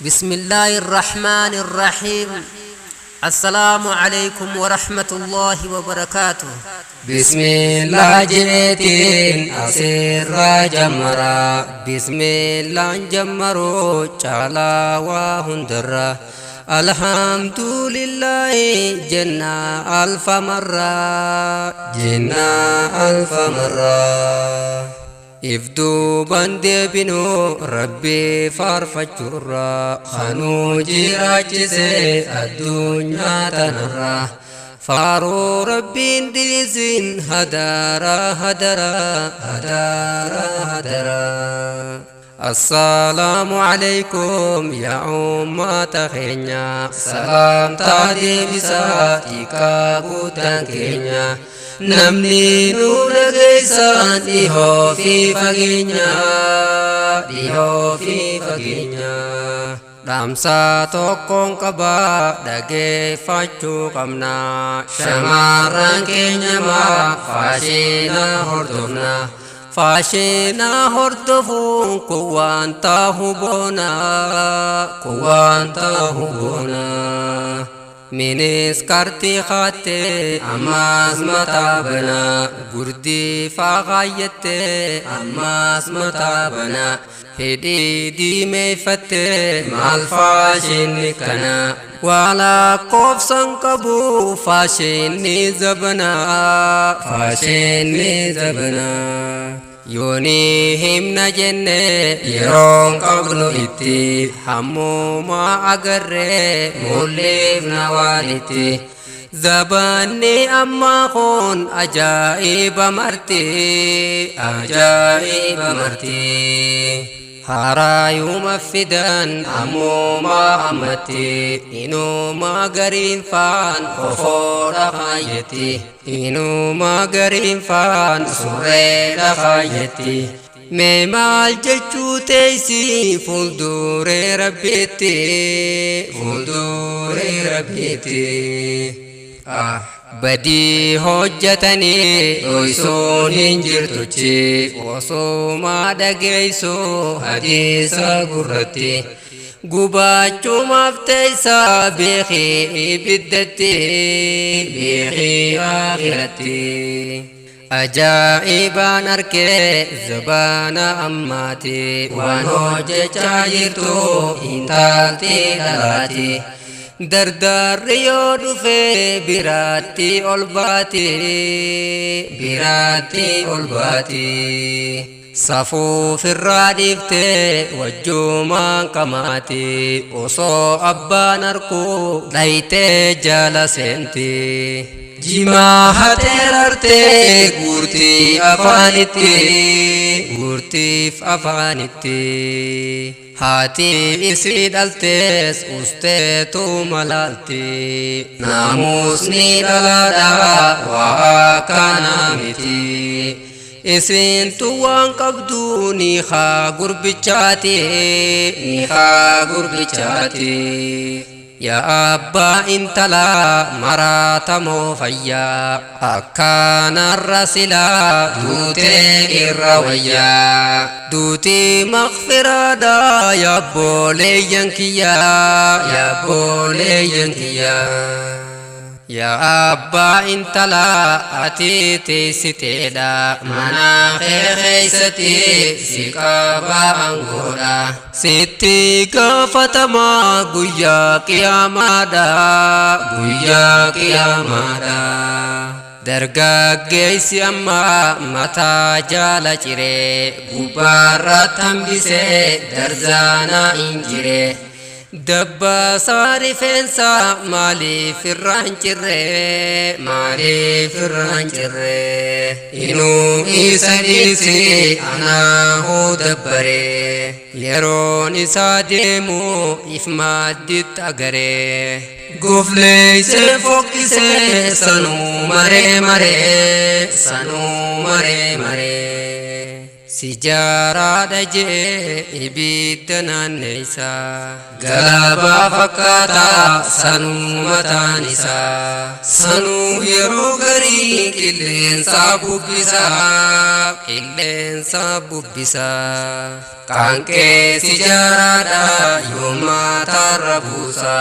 بسم الله الرحمن الرحيم. السلام عليكم ورحمة الله وبركاته. بسم الله جيتين أسير جمرا بسم الله جمرو چالا وهندرا الحمد لله جنة ألف مرة ifduu bandee binoo rabbi faarfachurraa kanuu jiraachise addunyaa tanarraa faaruu rabbiin dhiisin hadara السلام عليكم يا أمة خينيا سلام تادي بساتيكا قوتان كينيا namni nu dhageessan dhihoo fi fageenya dhaamsa tokkoon qaba dhageeffachuu qabna shamarran keenya faashina hordofuun kun waan ta'uu boona minis karti khate amas matabana gurdi faqayyate amas matabana hedi di mefate mal fashin kana wala qofsan qabu fashin zabana yoni himna jenne yeron qabnu itti hammuma agarre mulleef nawaliti zabani amma khon ajaiba marti harayuma fidan ammuma amati inuma garin fan khofoda khayati inuma garin fan sureda khayati me mal jechu teisi fuldure rabbiti badi hojjatani oysoon hinjirtuchi osoma dhageyso hadisa gurratti gubachumaaf teeysa beeki ibiddatti akhiratti ajaa'ibaan arkee zabana ammaati waan hojjechaa jirtu intalti dhalaati dardarri yoo dhufe biraatti ol baati safuu firraa dhiifte wajjumaan qamaati osoo abbaan arkuu dhaytee jala seenti jimaa hateerarte guurtiif afaanitti haati isii dhaltees usteetu malaalti naamusni dhalaadha waa kana miti isintu waan qabdu ni haa gurbichaati yaa abbaa intala maratamoo fayyaa akkanarra silaa duutee irra wayyaa duutii maghfiraadha yaabboleeyyan kiyyaa yaa abbaa intala ati teessiteedha mana keeysatti si qaba angoodha sitti gaafatama guyyaa qiyaamaadha dargaggeessi amma mataa jala ciree gubbaarratti hambisee darzaana injiree dabbaasa rifeensa maaliif irraan cirre inuu isa dhiisi anaahu dabbaree yeroon isaa deemu if maaddit agaree gofleeyse foqqisee sanuu maree Sijara daje ibidda naanneeysa galabaa fakkaata sanuu mataan isaa sanuu yeroo garii qilleensa bubbisa qaanqee sijaraadha yooma matarra buusa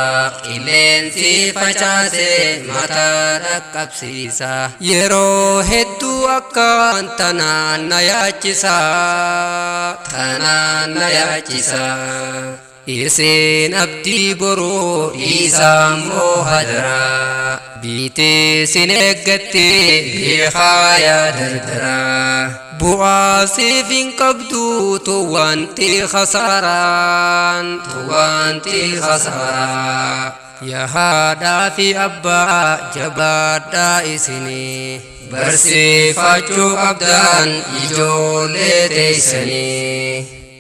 qilleensi facaase mataa dhaqqabsiisa yeroo hedduu akkaan tanaan na yaachisa isin abdii boruu isaan moohadara biitee sin eeggatte beekaa yaadardara bu'aa siif hin qabdu tuwanti khasaaraan yaa haadhaa fi abbaa jabaadhaa isinii barsiifachuu qabdan ijoollee teessanii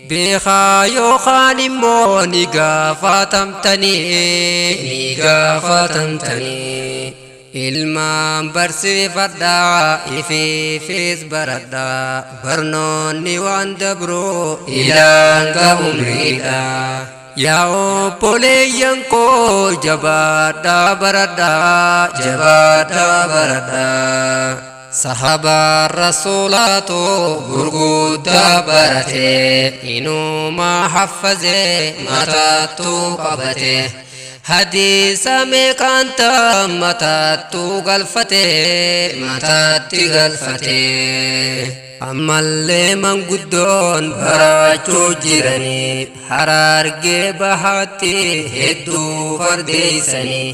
beekaa yookaan immoo ni gaafatamtanii ilmaan barsiifadhaa ifiifis baradhaa barnoonni waan dabroo ilaanga umriidha yaa obboleeyyan koo jabaadhaa baradhaa sahabaa rasuulaatu gurguddaa barate inuma haffazee mataattu qabate hadiisa meeqaanta mataatti galfate ammallee manguddoon barachuu jiranii Harargee bahaatti hedduu fardeeysanii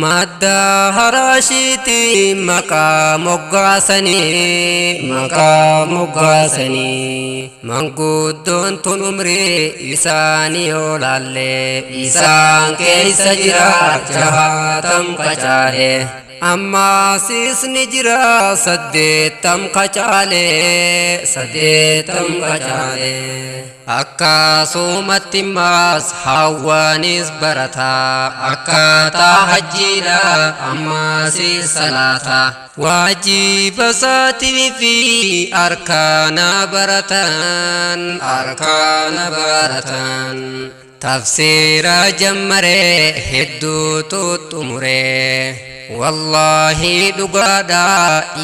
madda harashiiti maqaa moggaasanii manguddoon tun umrii isaanii oolaalle isaan keeysa jira jahaatam qacaale amma siisni jira saddeettam qacaale akkasumatti maas hawwaanis barataa akkaataa hajjiidha ammasis salaata waajiba isaatii fi arkaana baratan tafsiira jammaree hedduutu xumuree wallahi dhugaadha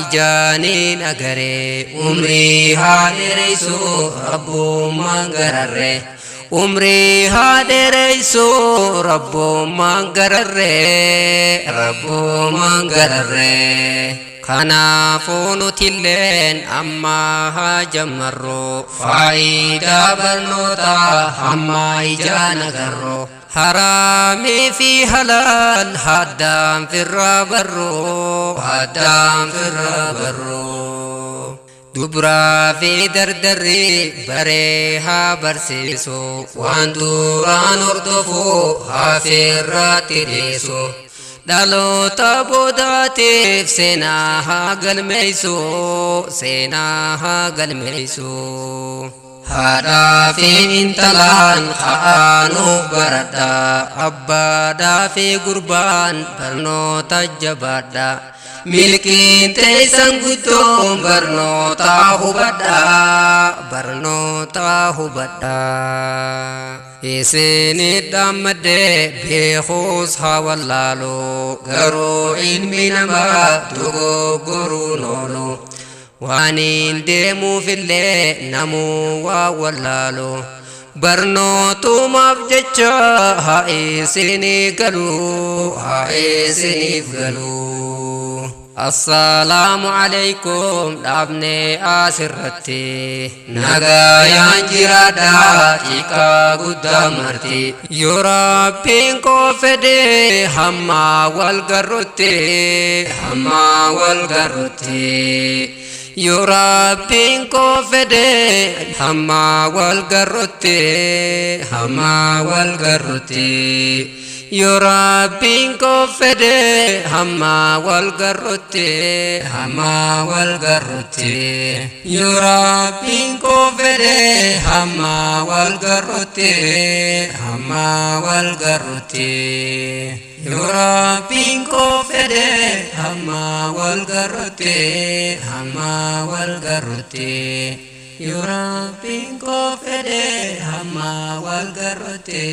ijaaniin agaree umrii haa dheereysu rabbummaan gararree kanaafuu nutilleen amma haa jammarru faayidaa barnootaa hamma ijaan agarru haraamii fi halaal haddaan firraa barru dubraa fi dardarri baree haa barsiisu waan duraan hordofu hafeerraatti dhiisu dhaloota boodaatiif seenaa haa galmeeysu haadhaa fi intalaan ha'aanuuf baradhaa abbaadhaa fi gurbaan barnoota jabaadhaa milkiin teessan guddoon barnoota hubadhaa isinit dhammadee beekuus haa wallaaluu garuu ilmi namaa dogoggoruun oolu waanin deemuufillee namuu waa wallaalu barnootumaaf jecha haa isiniif galuu assalaamu alaykum dhaabnee asirratti nagayaan jiraadhaa xiqqaa guddaa marti yoo rabbiin koo fedhe hamma wal garrutti yoo rabbiin koo fedhe hamma wal garrutti yoo rabbiin koo fedhe hamma wal garrutti yoo rabbiin koo fedhe hamma wal garrutti yoo rabbiin koo fedhe hamma wal garrutti yoo rabbiin koo fedhe hamma wal garrutti